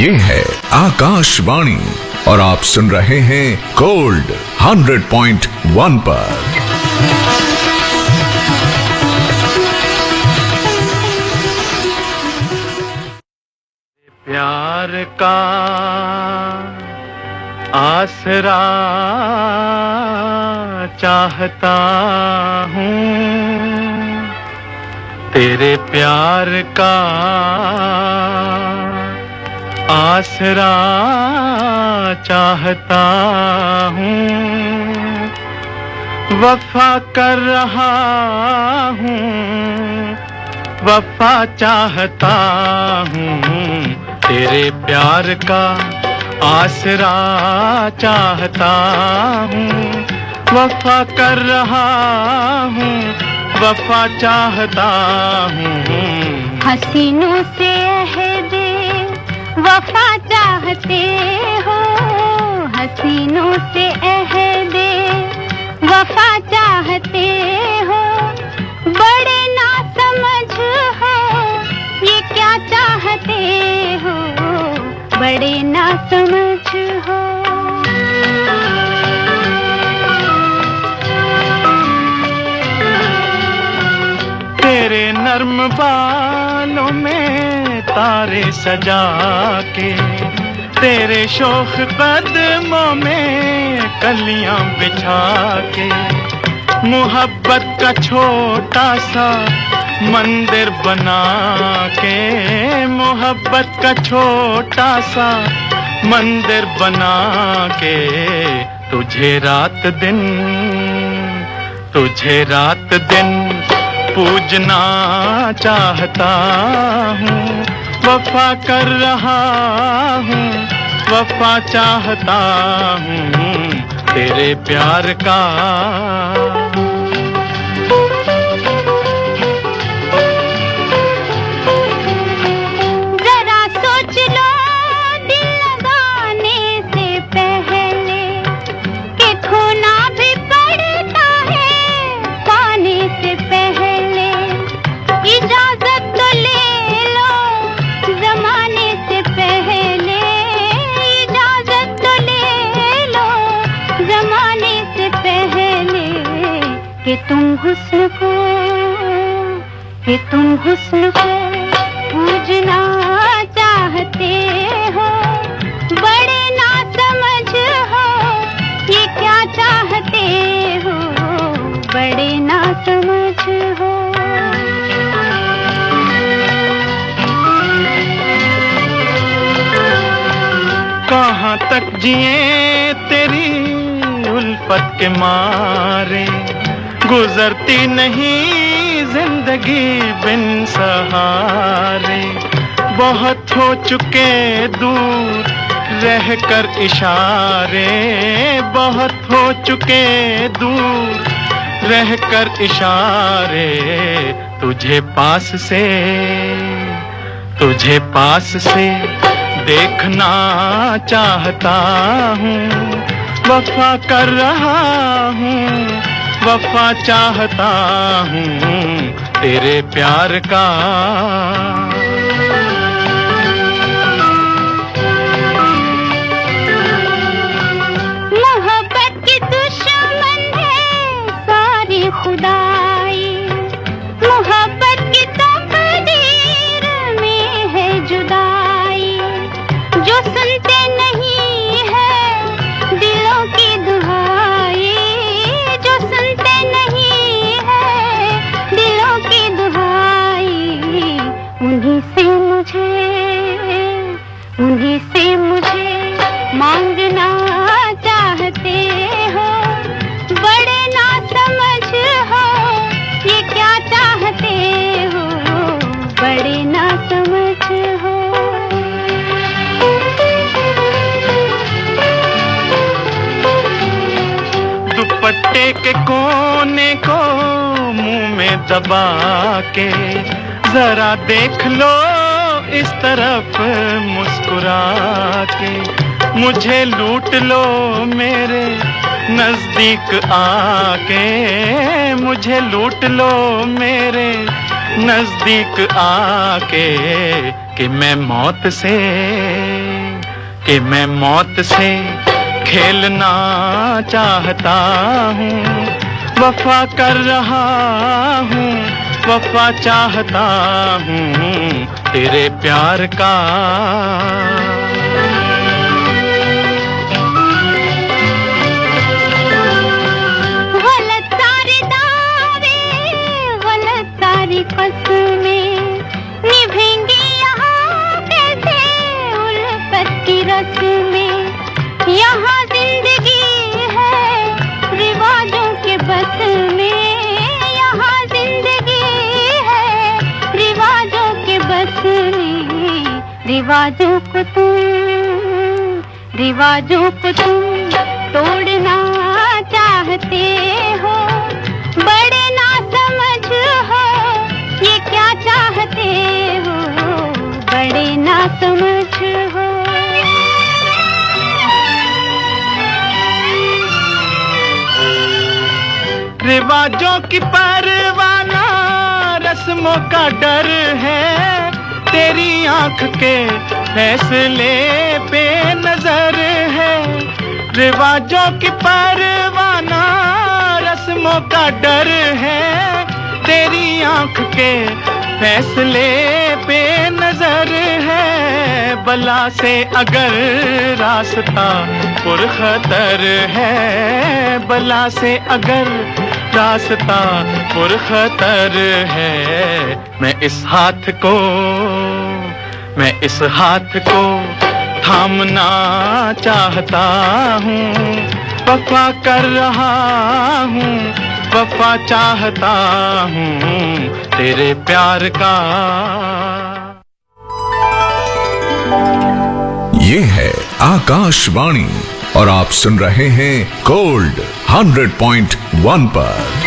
ये है आकाशवाणी और आप सुन रहे हैं गोल्ड 100.1 पर। प्यार का आसरा चाहता हूँ, तेरे प्यार का आसरा चाहता हूँ, वफा कर रहा हूँ, वफा चाहता हूँ, तेरे प्यार का आसरा चाहता हूँ, वफा कर रहा हूँ, वफा चाहता हूँ। हसीनों से अहदे वफा चाहते हो, हसीनों से अहदे वफा चाहते हो, बड़े ना समझ हो ये क्या चाहते हो, बड़े ना समझ हो। तेरे नर्म बालों में तारे सजा के, तेरे शोख कदमों में कलियां बिछा के, मोहब्बत का छोटा सा मंदिर बना के, मोहब्बत का छोटा सा मंदिर बना के, तुझे रात दिन पूजना चाहता हूँ, वफा कर रहा हूँ, वफा चाहता हूँ, तेरे प्यार का। कि तुम हुस्न को पूजना चाहते हो, बड़े ना समझ हो ये क्या चाहते हो, बड़े ना समझ हो। कहाँ तक जिए तेरी उल्फत के मारे, गुजरती नहीं जिंदगी बिन सहारे, बहुत हो चुके दूर रहकर इशारे, बहुत हो चुके दूर रहकर इशारे, तुझे पास से देखना चाहता हूँ, वफा कर रहा हूँ, वफा चाहता हूँ, तेरे प्यार का। मोहब्बत की दुश्मन है सारी खुदाई, मोहब्बत की तकदीर में है जुदाई, जो सुनते नहीं है दिलों की दुहाई, जो सुनते नहीं है दिलों की दुहाई, उन्हीं से मुझे मांगना चाहते हो, बड़े ना समझ हो ये क्या चाहते हो, बड़े ना समझ हो। दुपट्टे के कोने को मुंह में दबा के, जरा देख लो इस तरफ मुस्कुरा के, मुझे लूट लो मेरे नजदीक आके, मुझे लूट लो मेरे नजदीक आके, कि मैं मौत से कि मैं मौत से खेलना चाहता हूँ, वफा कर रहा हूँ, वफा चाहता हूँ तेरे प्यार का। गलत सारे दावे, गलत सारी कसमें निभेंगी यहाँ कैसे उल्फत की रस्में। यहाँ जिंदगी है रिवाजों के बस में, यहाँ जिंदगी है रिवाजों के बस में। रिवाजों को तुम तोड़ना चाहते हो, बड़े ना समझ हो ये क्या चाहते हो, बड़े ना समझ हो। रिवाजों की परवाना रस्मों का डर है, तेरी आंख के फैसले पे नजर है। रिवाजों की परवाना रस्मों का डर है, तेरी आंख के फैसले पे नजर है। बला से अगर रास्ता पुरखतर है, बला से अगर रास्ता पुरखतर है, मैं इस हाथ को थामना चाहता हूँ, वफा कर रहा हूँ, वफा चाहता हूँ तेरे प्यार का। ये है आकाशवाणी और आप सुन रहे हैं गोल्ड 100.1 पर।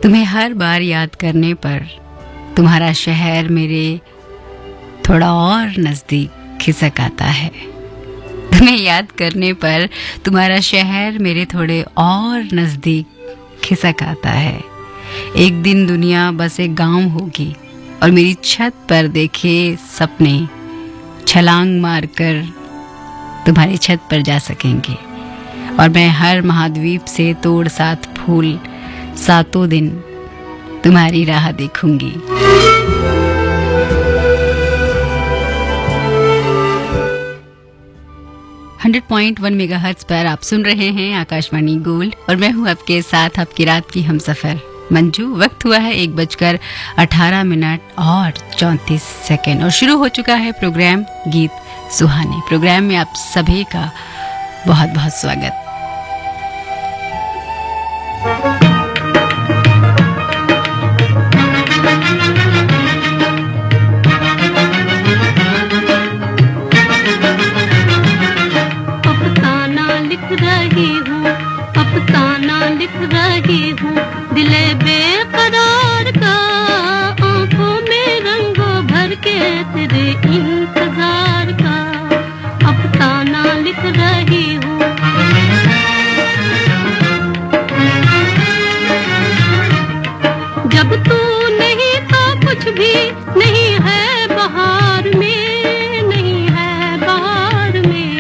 तुम्हें हर बार याद करने पर तुम्हारा शहर मेरे थोड़ा और नज़दीक खिसक आता है। तुम्हें याद करने पर तुम्हारा शहर मेरे थोड़े और नज़दीक खिसक आता है। एक दिन दुनिया बस एक गांव होगी और मेरी छत पर देखे सपने छलांग मारकर तुम्हारी छत पर जा सकेंगे और मैं हर महाद्वीप से तोड़ सात फूल सातों दिन तुम्हारी राह देखूंगी। 100.1 मेगाहर्ट्ज़ पर आप सुन रहे हैं आकाशवाणी गोल्ड और मैं हूं आपके साथ आपकी रात की हमसफर मंजू। वक्त हुआ है 1:18 और 34 और शुरू हो चुका है प्रोग्राम गीत सुहाने। प्रोग्राम में आप सभी का बहुत बहुत स्वागत। दिले बेकरार का आंखों में रंगों भर के तेरे इंतजार का अफसाना लिख रही हूँ। जब तू नहीं तो कुछ भी नहीं है बहार में, नहीं है बहार में।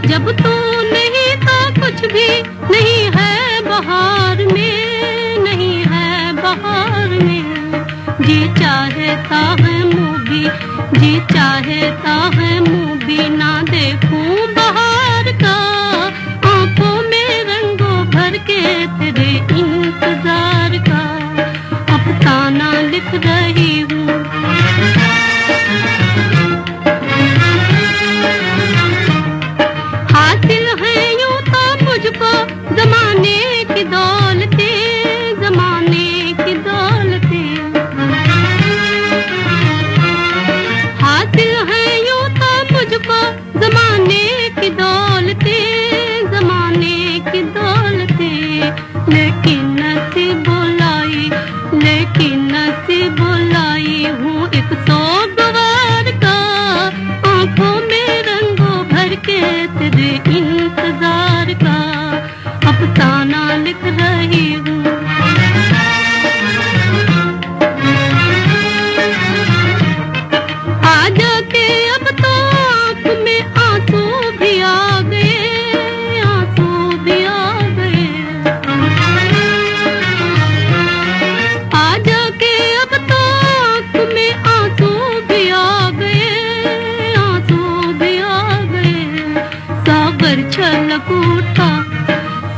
जब तू नहीं तो कुछ भी नहीं है बहार में, नहीं है बहार में। जी चाहता है मुँह भी, जी चाहता है मुँह भी ना देखूं बहार का आंखों में रंगों भर के तेरे इंतजार का अफसाना लिख रही हूँ। हासिल है यूं तो मुझको जमाने की दौलतें, जमाने की दौलतें। लेकिन नसीब लाई हूँ एक सोगवार का, आंखों में रंगों भर के तेरे इंतजार का अफसाना लिख रही हूँ। आजा के अब तो आँख में आंसू भी आ गए, आंसू भी आ गए। आजा के अब तो आँख में आंसू भी आ गए, आंसू भी आ गए। सागर छलक उठा,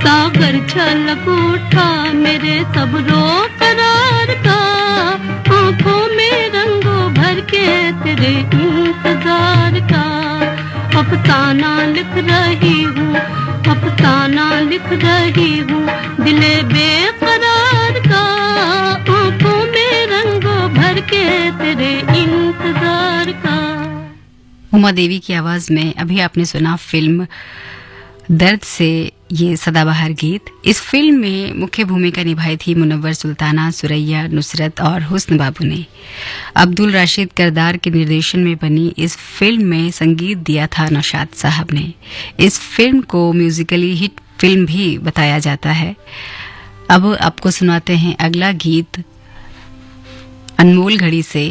सागर छलक उठा मेरे सब रो करार का, आंखों में रंगों भर के तेरे इंतजार का अफसाना लिख रही हूँ, अफसाना लिख रही हूँ। दिले बेकरार का आंखों में रंगों भर के तेरे इंतजार का। उमा देवी की आवाज में अभी आपने सुना फिल्म दर्द से ये सदाबहार गीत। इस फिल्म में मुख्य भूमिका निभाई थी मुनव्वर सुल्ताना, सुरैया, नुसरत और हुस्न बाबू ने। अब्दुल राशिद करदार के निर्देशन में बनी इस फिल्म में संगीत दिया था नौशाद साहब ने। इस फिल्म को म्यूजिकली हिट फिल्म भी बताया जाता है। अब आपको सुनाते हैं अगला गीत अनमोल घड़ी से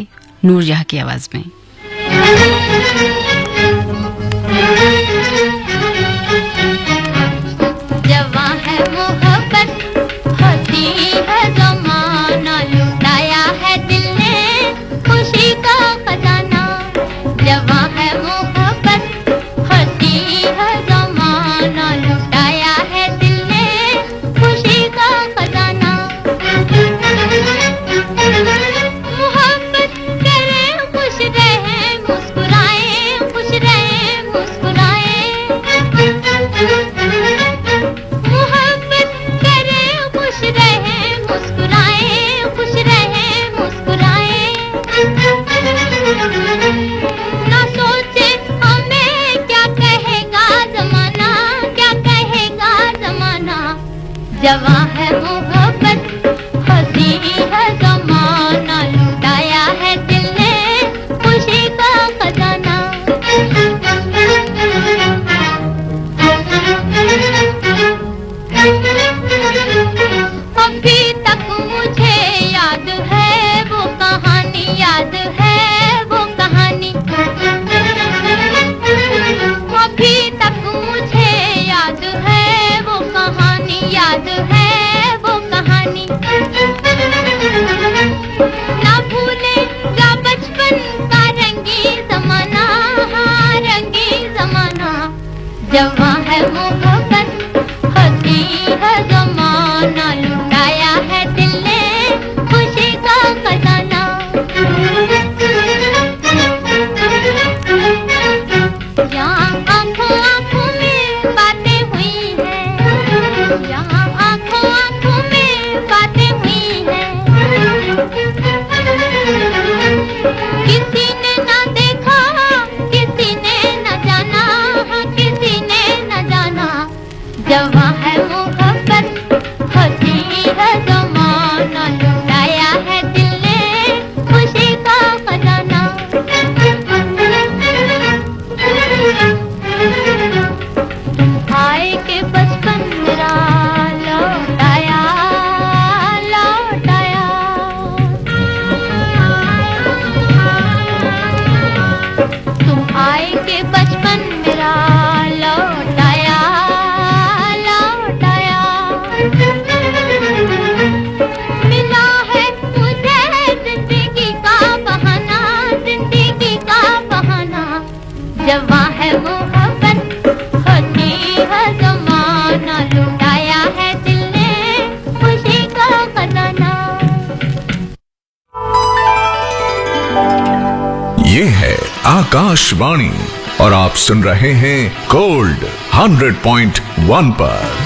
नूरजहां की आवाज में। जवां है मोहब्बत, होती है ज़माना, लुटाया है दिल ने खुशी का खजाना। जवां है मोहब्बत, होती है ज़माना, लुटाया है दिल ने खुशी का खजाना। मोहब्बत करें, खुश रहें, मुस्कुराएं, खुश रहें, मुस्कुराएं। मोहब्बत करें, खुश रहें, मुस्कुराएं, खुश रहें, मुस्कुराएं। ना सोचे हमें क्या कहेगा ज़माना, क्या कहेगा ज़माना। जवां है मोहब्बत, हंसी है ज़माना, लुटाया है दिल ने खुशी का खजाना। अभी तक मुझे याद है वो कहानी, याद है वो कहानी। अभी तक मुझे याद है वो कहानी, याद है वो कहानी। ना भूलेगा बचपन का रंगी ज़माना, हाँ रंगी ज़माना। जवां है मोहब्बत, हंसी है ज़माना, लुटाया है दिल ने खुशी का खजाना। यहाँ आँखों आँखों में बातें हुई हैं, यहाँ आँखों आँखों में बातें हुई हैं। किसी ने ना देखा, किसी ने न जाना, हाँ किसी ने न जाना। जवां है मोहब्बत, हंसी है ज़माना, लुटाया है दिल ने खुशी का खजाना। आए के बचपन मेरा लौटाया, लौटाया। तुम आए के बचपन मेरा लौटाया, लौटाया। मिला है मुझे जिंदगी का बहाना, जिंदगी का बहाना। जवां है मोहब्बत, होती है ज़माना, लुटाया है दिल ने खुशी का खजाना। ये है आकाशवाणी और आप सुन रहे हैं गोल्ड 100.1 पर।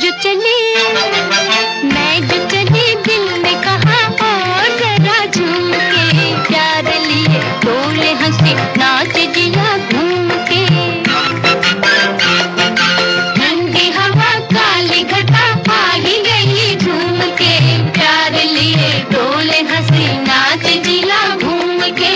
जो चली दिल ने कहा और जरा झूम के प्यार लिए डोले हंसी नाच जिया घूम के ठंडी हवा काली घटा आ ही गई झूम के प्यार लिए डोले हंसी नाच जिया घूम के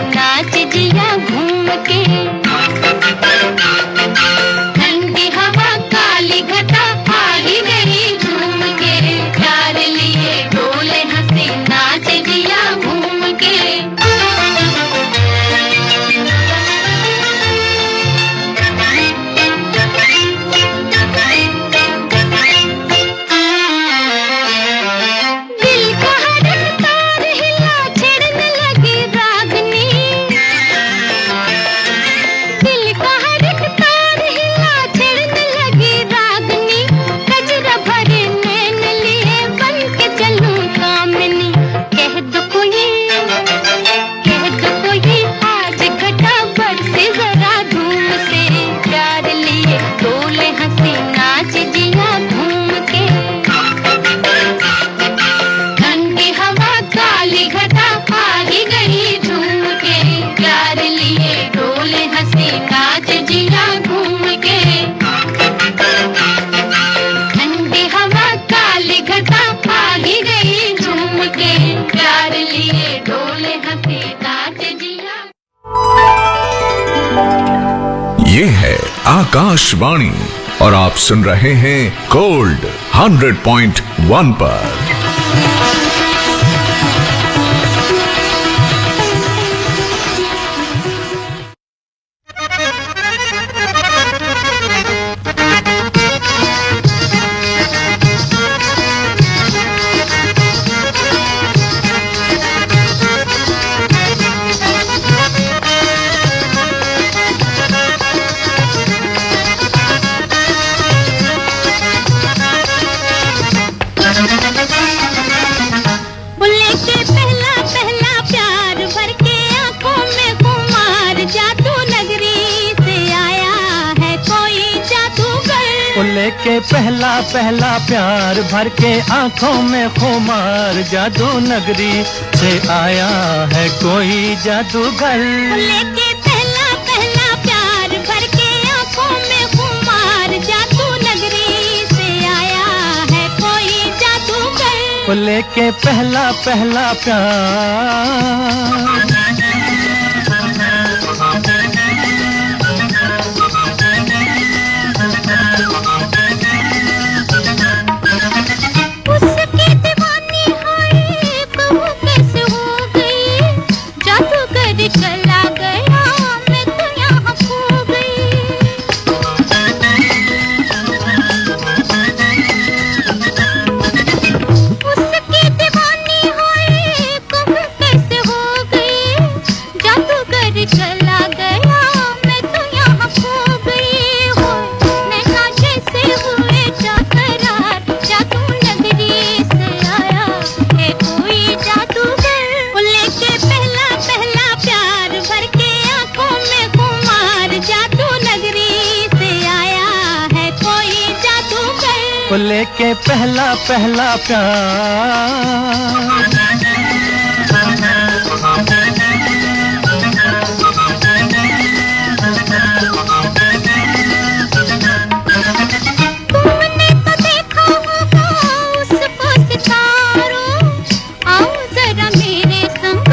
नाच जिया घूम के ठंडी हवा काली घटा आ ही गई झूम के प्यार लिए डोले हंसी नाच जिया घूम के ये है आकाशवाणी और आप सुन रहे हैं गोल्ड 100.1 पर। के पहला पहला प्यार भर के आंखों में खुमार जादू नगरी से आया है कोई जादूगर। लेके पहला पहला प्यार भर के आंखों में खुमार जादू नगरी से आया है कोई जादूगर। लेके पहला पहला प्यार चला गया मैं तो यहाँ खो गई। उसकी दीवानी हुई कहूँ कैसे हो गई, जादूगर चला गया मैं तो यहाँ खो गई। हो नैना जैसे हुए चाकरार जादू नगरी से आया है कोई जादूगर। लेके पहला पहला प्यार भर के आंखों में खुमार जादू नगरी से आया है कोई जादूगर। लेके पहला पहला प्यार तुमने तो देखा होगा उसको सितारों, आओ जरा मेरे संग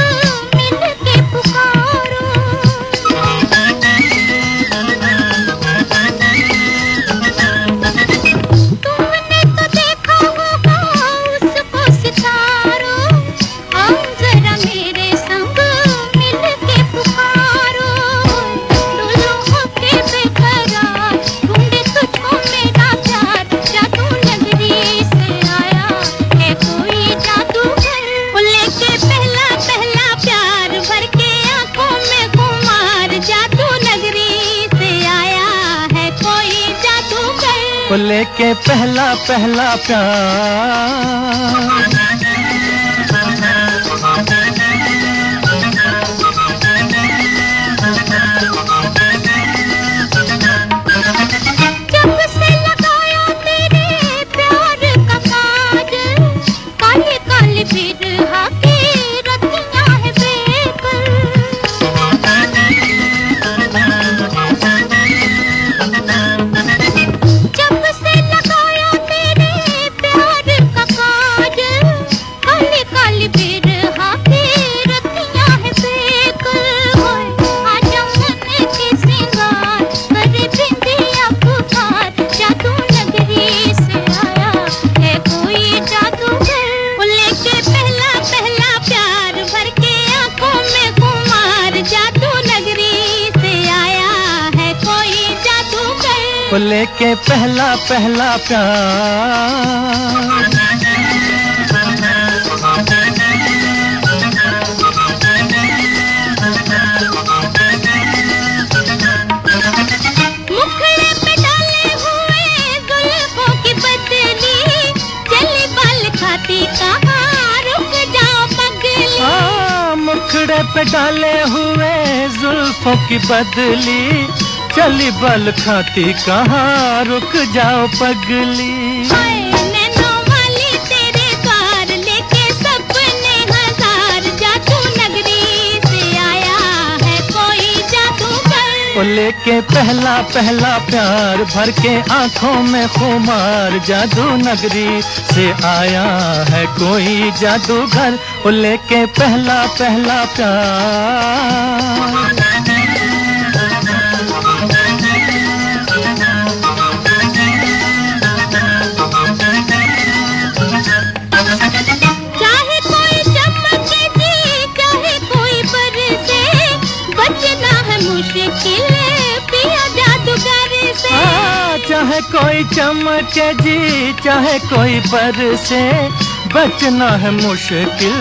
मिल के पुकारो। तुमने तो देखा होगा उसको सितारों, वो लेके पहला पहला प्यार। जब से लगाया तेरे प्यार का काज, काले काले बिरहा की रतियां है बेकर। जब से लगाया तेरे प्यार का काज, काले काले बिरहा की रतियां है बेकर। होए आजा मन के सिंगार, करे बिंदिया पुकार, जादू नगरी से आया है कोई जादूगर। वो लेके पहला पहला प्यार, भर के आंखों में खुमार, जादू नगरी से आया है कोई जादूगर। वो लेके पहला पहला प्यार। मुखड़े पे डाले हुए जुल्फों की बदली, चली बाल खाती कहाँ रुक जाओ पगली। मुखड़े पे डाले हुए जुल्फों की बदली, चली बल खाती कहाँ रुक जाओ पगली। हाय नैनों वाली तेरे द्वार, लेके सपने हजार, जादू नगरी से आया है कोई जादूगर। वो लेके पहला पहला प्यार, भर के आंखों में खुमार, जादू नगरी से आया है कोई जादूगर। वो लेके पहला पहला प्यार। चाहे कोई चमके जी, चाहे कोई बरसे, बचना है मुश्किल पिया जादूगर से। चाहे कोई चमके जी, चाहे कोई बरसे, बचना है मुश्किल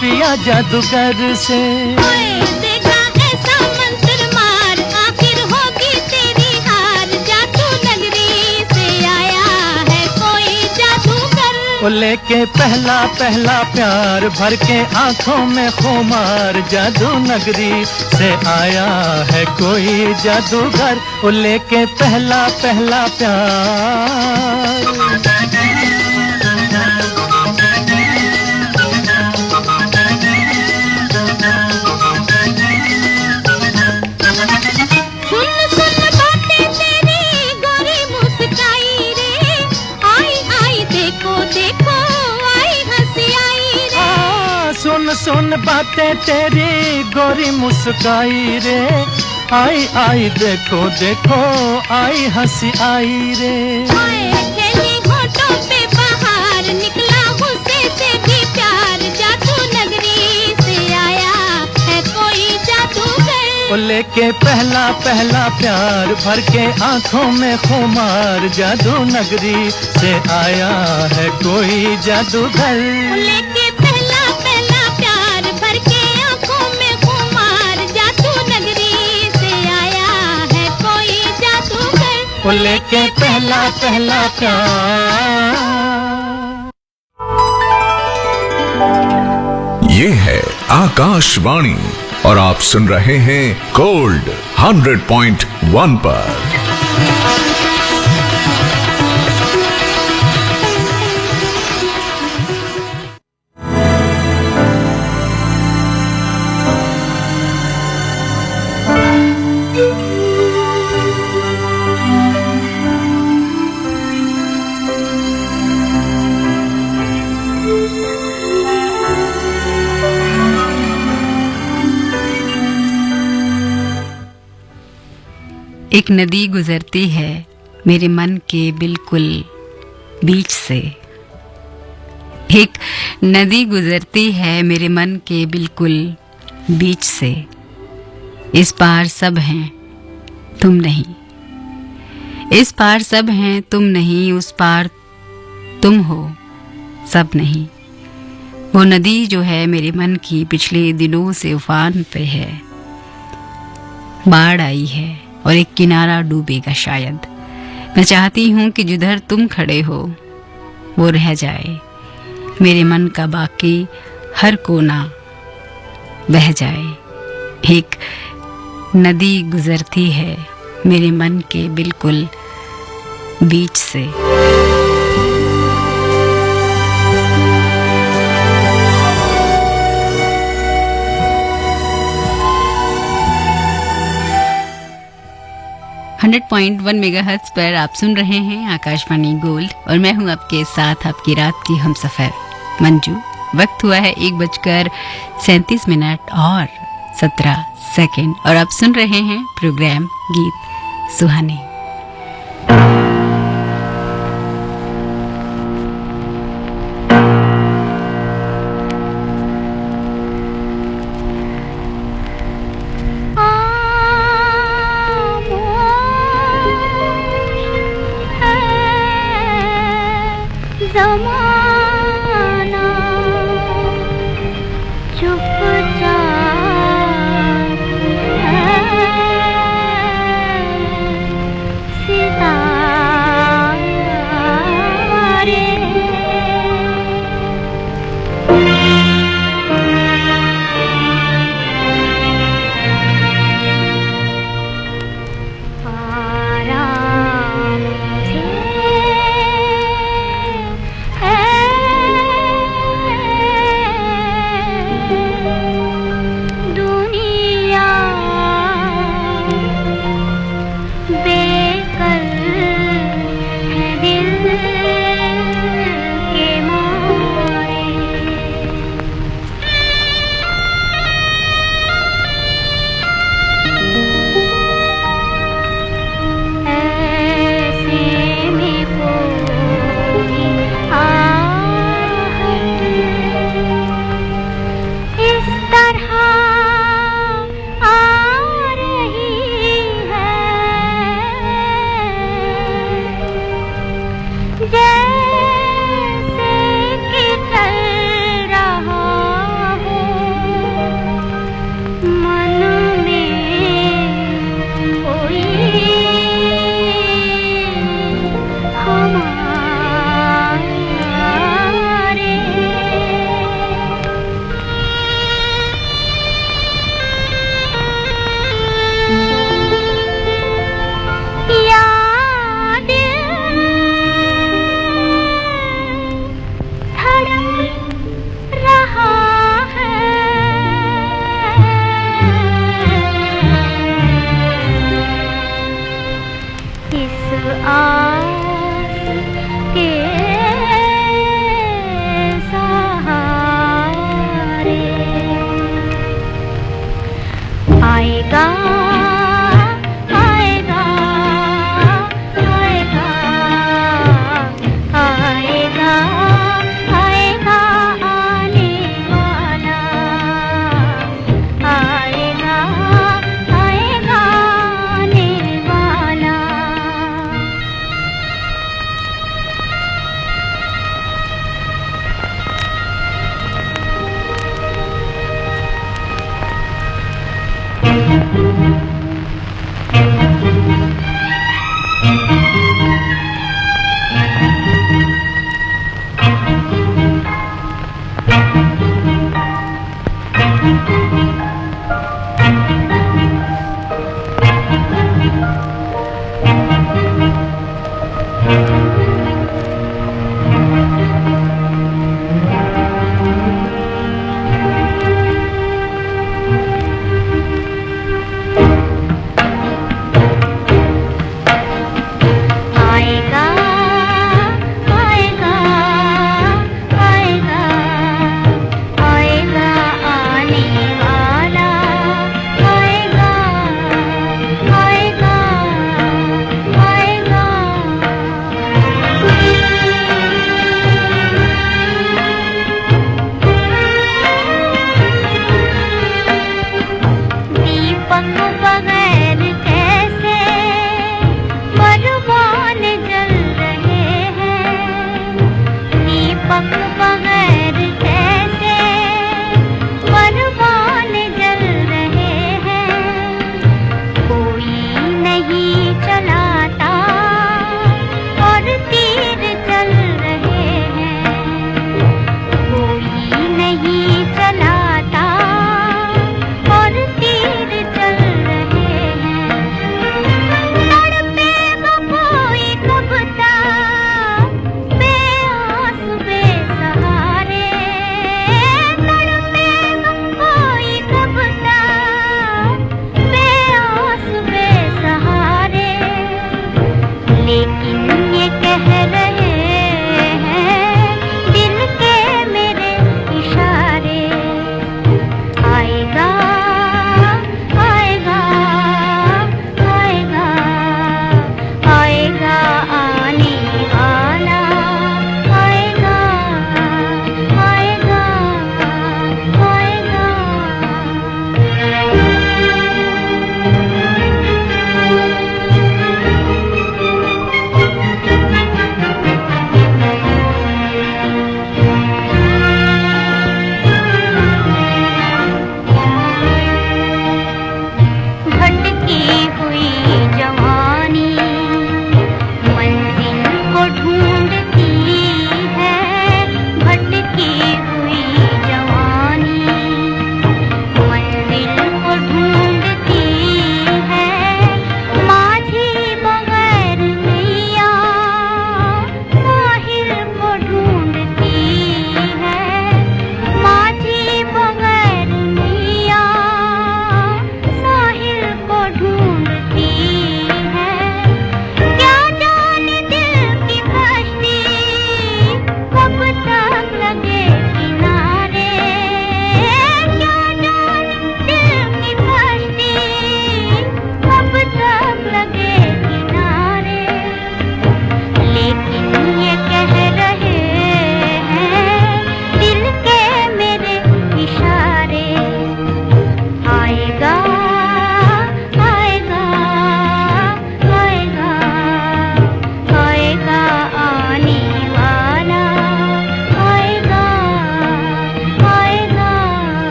पिया जादूगर से। ओए देखा ऐसा मंत्र मार, आखिर होगी तेरी हार, जादू नगरी से आया है कोई जादूगर। वो लेके पहला पहला प्यार, भर के आंखों में खुमार, जादू नगरी से आया है कोई जादूगर। वो लेके पहला पहला प्यार। सुन सुन बातें तेरी गोरी मुस्काई रे, आई आई देखो देखो आई हंसी आई रे। सुन सुन बातें तेरी गोरी मुस्काई रे, आई आई देखो देखो आई हंसी आई रे। हाय खेली होठों पे बहार, निकला गुस्से से भी प्यार, जादू नगरी से आया है कोई जादूगर। वो लेके पहला पहला प्यार, भर के आंखों में खुमार, जादू नगरी से आया है कोई जादूगर। वो लेके पहला पहला प्यार, भर के आंखों में खुमार, जादू नगरी से आया है कोई जादूगर। वो लेके पहला पहला प्यार। ये है आकाशवाणी और आप सुन रहे हैं गोल्ड 100.1 पर। एक नदी गुजरती है मेरे मन के बिल्कुल बीच से। एक नदी गुजरती है मेरे मन के बिल्कुल बीच से। इस पार सब हैं तुम नहीं, इस पार सब हैं तुम नहीं, उस पार तुम हो सब नहीं। वो नदी जो है मेरे मन की पिछले दिनों से उफान पे है। बाढ़ आई है और एक किनारा डूबेगा शायद। मैं चाहती हूँ कि जिधर तुम खड़े हो वो रह जाए, मेरे मन का बाकी हर कोना बह जाए। एक नदी गुजरती है मेरे मन के बिल्कुल बीच से। .1 मेगाहर्ट्ज पर आप सुन रहे हैं आकाशवाणी गोल्ड और मैं हूं आपके साथ आपकी रात की हमसफर मंजू। वक्त हुआ है 1:37 और 17 और आप सुन रहे हैं प्रोग्राम गीत सुहाने। ज़माना चुपचाप है,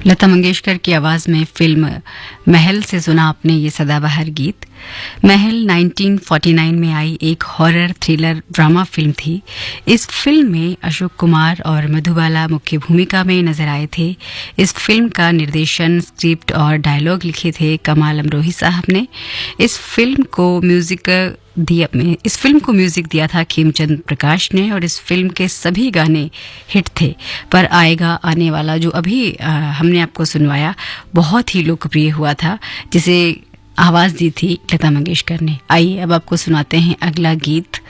लता मंगेशकर की आवाज़ में फिल्म महल से सुना आपने ये सदाबहार गीत। महल 1949 में आई एक हॉरर थ्रिलर ड्रामा फिल्म थी। इस फिल्म में अशोक कुमार और मधुबाला मुख्य भूमिका में नजर आए थे। इस फिल्म का निर्देशन, स्क्रिप्ट और डायलॉग लिखे थे कमाल अमरोही साहब ने। इस फिल्म को म्यूजिक दिया था खेमचंद प्रकाश ने और इस फिल्म के सभी गाने हिट थे। पर आएगा आने वाला जो अभी हमने आपको सुनवाया बहुत ही लोकप्रिय हुआ था, जिसे आवाज़ दी थी लता मंगेशकर ने। आइए अब आपको सुनाते हैं अगला गीत।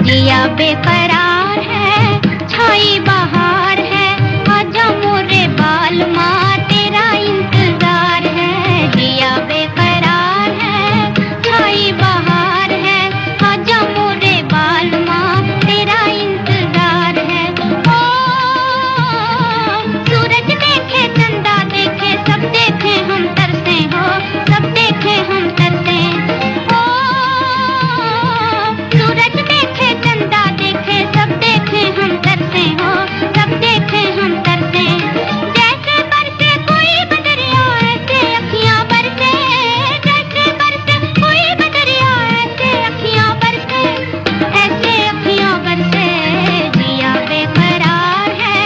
जिया बेकरार है, छाई बहार है, आजा मोरे बाल माँ तेरा इंतजार है। जिया बेकरार है, छाई बहार है, आजा मोरे बाल माँ तेरा इंतजार है। ओ सूरज देखे, चंदा देखे, सब देखे हम तरसे हो, सब देखे हम तरसे। ओ सूरज देखे, चंदा देखे, सब देखे हम तरसे हो, सब देखे हम तरसे। जैसे बरसे कोई बदरिया ऐसे अखियां बरसे, जैसे बरसे कोई बदरिया ऐसे अखियां बरसे, ऐसे अखियां बरसे। जिया बेकरार है,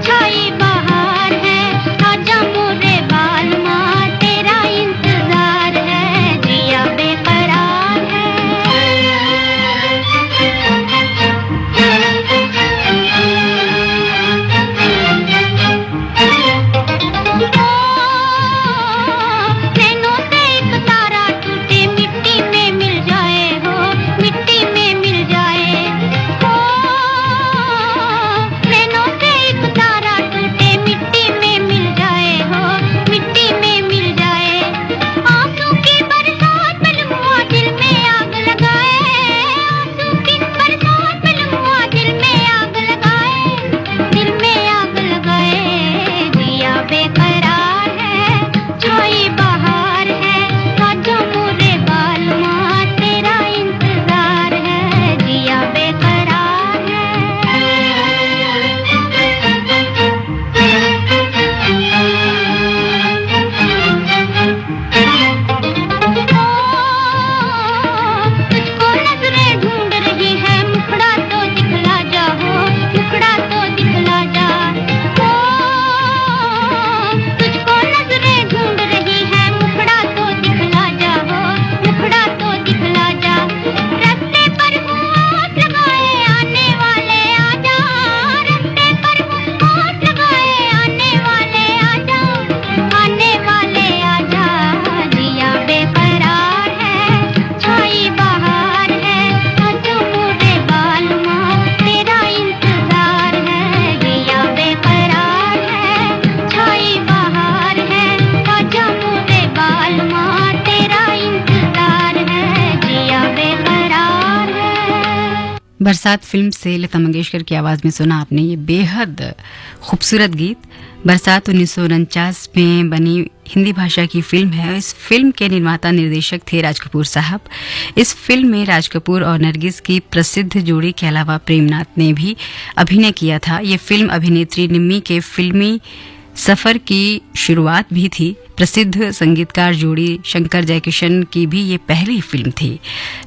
छाई बहार है, आजा मोरे बाल माँ तेरा इंतजार है। जिया बेकरार है। नैनों से एक तारा टूटे, मिट्टी में मिल जाए हो, मिट्टी में मिल जाए हो। नैनों से एक तारा टूटे, मिट्टी में मिल जाए हो, मिट्टी में मिल जाए। आंसू की बरसात बलमुआ दिल में आग लगाए, आंसू की बरसात बलमुआ दिल में आग लगाए, दिल में आग लगाए। जिया बेकरार है, छाई बहार है, आजा मोरे बाल माँ तेरा इंतजार है। जिया बेकरार तुझको नजरें ढूंढ रही है, मुखड़ा तो दिखला जा हो, मुखड़ा तो दिखला जा। ओ तुझको नजरें ढूंढ रही है, मुखड़ा तो दिखला जा हो, मुखड़ा तो दिखला जा। रास्ते पर हूँ आस लगाए, आने वाले आजा, रास्ते पर हूँ आस लगाए, आने वाले आजा, आने वाले आजा। जिया बेकरार है, छाई बहार है, आजा मोरे बाल माँ तेरा इंतजार है। जिया बेकरार है, छाई बहार है, आजा मोरे बाल माँ तेरा इंतजार है। जिया बेकरार है। बरसात फिल्म से लता मंगेशकर की आवाज़ में सुना आपने ये बेहद खूबसूरत गीत। बरसात 1949 में बनी हिंदी भाषा की फिल्म है। इस फिल्म के निर्माता निर्देशक थे राज कपूर साहब। इस फिल्म में राज कपूर और नरगिस की प्रसिद्ध जोड़ी के अलावा प्रेमनाथ ने भी अभिनय किया था। ये फिल्म अभिनेत्री निम्मी के फिल्मी सफर की शुरुआत भी थी। प्रसिद्ध संगीतकार जोड़ी शंकर जयकिशन की भी ये पहली फिल्म थी।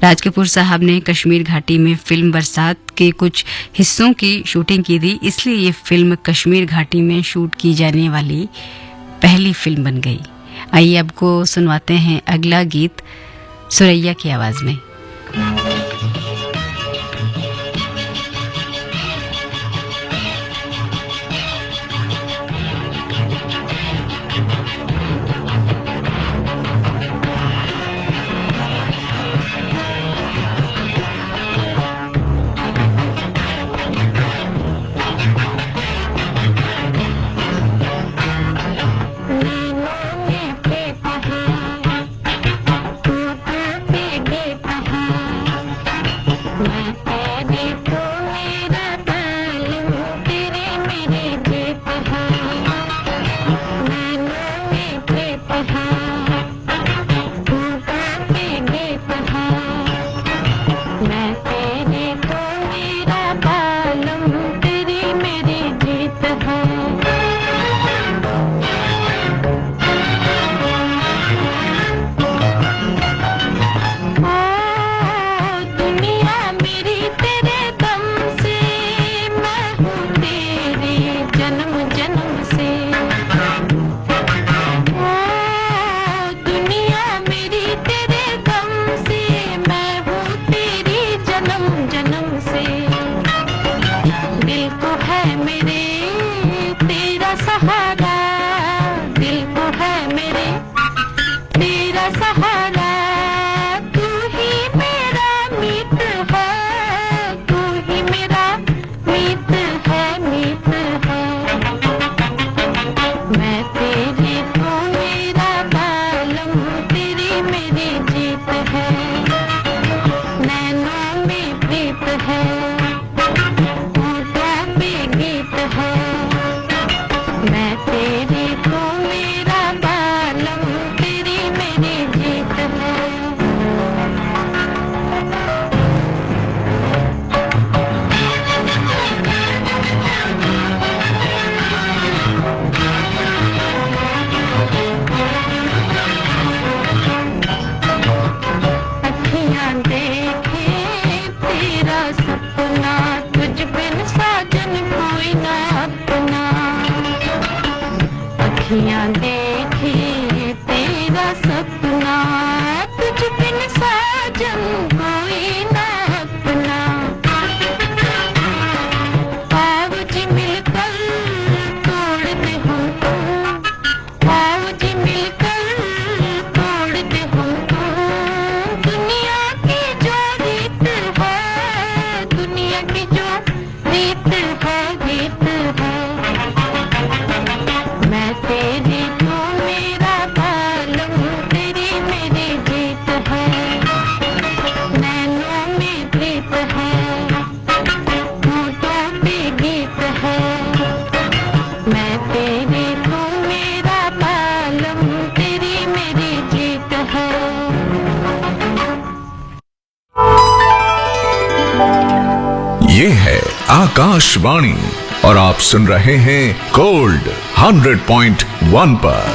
राज कपूर साहब ने कश्मीर घाटी में फिल्म बरसात के कुछ हिस्सों की शूटिंग की थी, इसलिए ये फिल्म कश्मीर घाटी में शूट की जाने वाली पहली फिल्म बन गई। आइए आपको सुनवाते हैं अगला गीत सुरैया की आवाज़ में। अखियां देखे तेरा सपना, तुझ बिन साजन कोई ना अपना। आओ जी मिलकर तोड़ दे हमको, आओ जी मिलकर तोड़ दे हमको। दुनिया की जो रीत है, दुनिया की जो रीत है, रीत है। मैं तेरी तू मेरा बालम, तेरी मेरी जीत है। नैनों में प्रीत है, होठों पे गीत है। मैं तेरी तू मेरा बालम, तेरी मेरी जीत है। ये है आकाशवाणी और आप सुन रहे हैं गोल्ड 100.1 पर।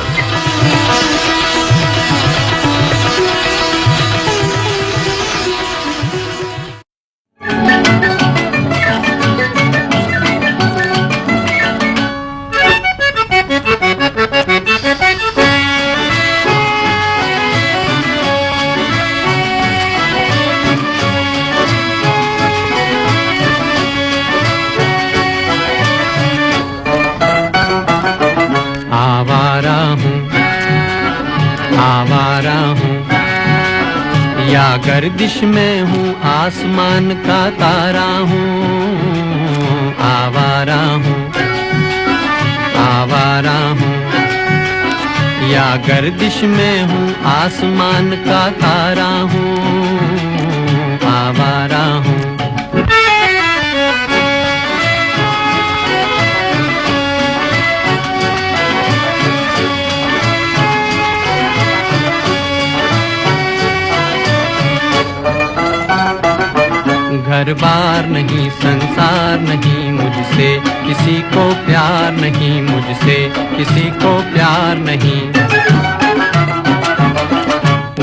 आवारा हूँ या गर्दिश में हूँ, आसमान का तारा हूँ। आवारा हूँ, आवारा हूँ या गर्दिश में हूँ, आसमान का तारा हूँ। आवारा हूँ। घर बार नहीं, संसार नहीं मुझसे, किसी को प्यार नहीं मुझसे, किसी को प्यार नहीं।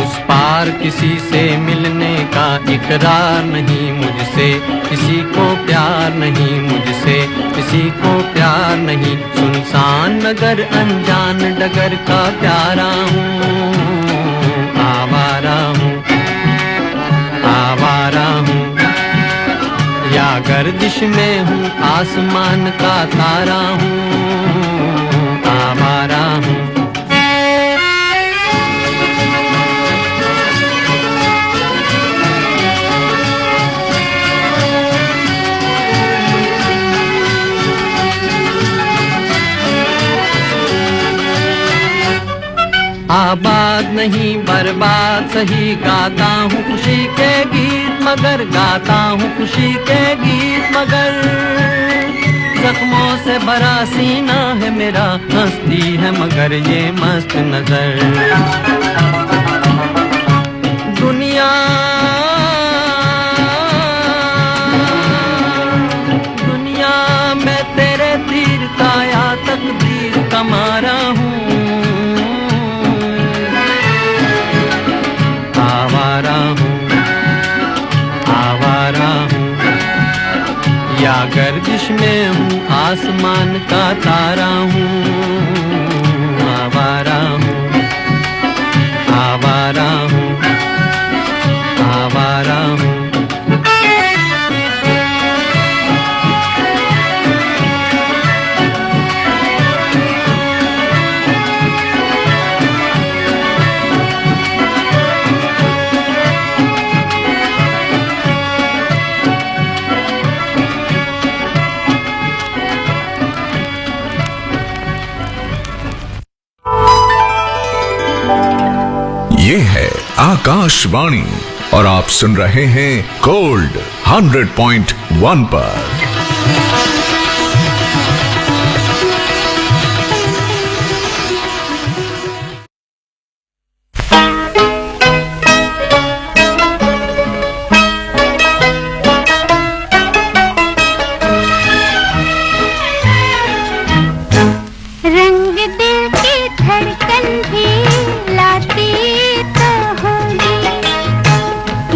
उस पार किसी से मिलने का इकरार नहीं मुझसे, किसी को प्यार नहीं मुझसे, किसी को प्यार नहीं। सुनसान नगर अनजान डगर का प्यारा हूँ। आवारा हूँ, आवारा हूँ या गर्दिश में हूँ, आसमान का तारा हूँ। आवारा हूँ। आबाद नहीं बर्बाद सही, गाता हूँ खुशी के गीत मगर, गाता हूँ खुशी के गीत मगर। जख्मों से भरा सीना है मेरा, हंसती है मगर ये मस्त नजर। दुनिया दुनिया मैं तेरे तीर का या तकदीर का मारा हूँ। आवारा हूँ, आवारा हूँ या गर्दिश में हूँ, आसमान का तारा हूँ। आवारा हूँ, आवारा हूँ, आवारा हूँ। ये है आकाशवाणी और आप सुन रहे हैं गोल्ड 100.1 पर। रंग दिल की धड़कन भी लाती तो होगी,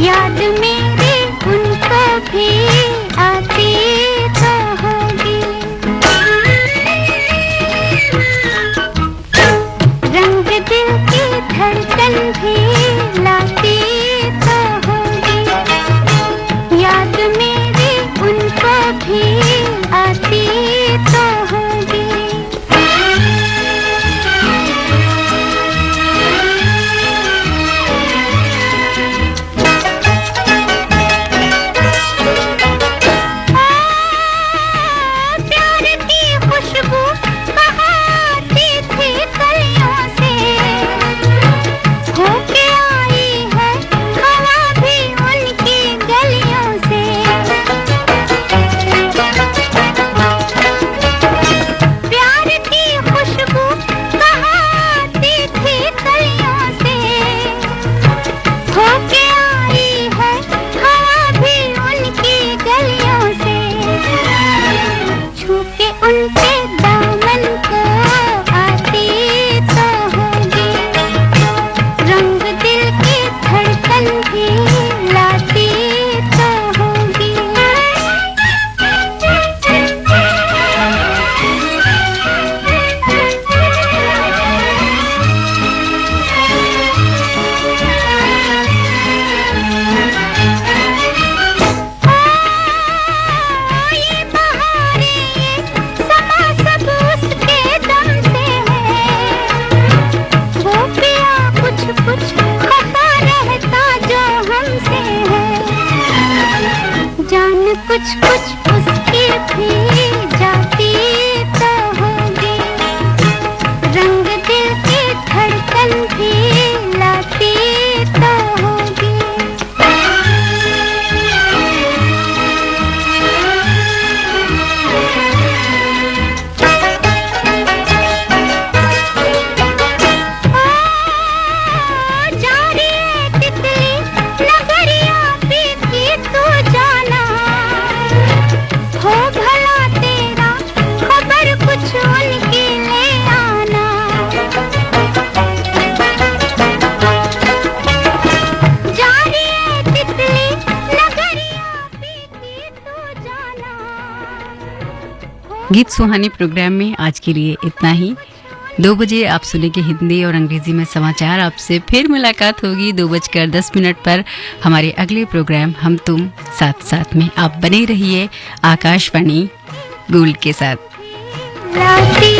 याद मेरी उनको भी आती तो उनके दामन को आती तो होगी, रंग दिल की धड़कन भी लाती तो होगी। कुछ कुछ उसकी भी जाती तो होगी, रंग दिल की धड़कन भी लाती तो होगी। जा रही है तितली नगरिया पीती तू जाना, हो भला तेरा खबर कुछ उनकी ले आना। जा रही है तितली नगरिया पीती तू जाना। गीत सुहानी प्रोग्राम में आज के लिए इतना ही। 2 बजे आप सुनेंगे हिंदी और अंग्रेजी में समाचार। आपसे फिर मुलाकात होगी 2:10 पर हमारे अगले प्रोग्राम हम तुम साथ साथ में। आप बने रहिए आकाशवाणी गोल्ड के साथ। लाती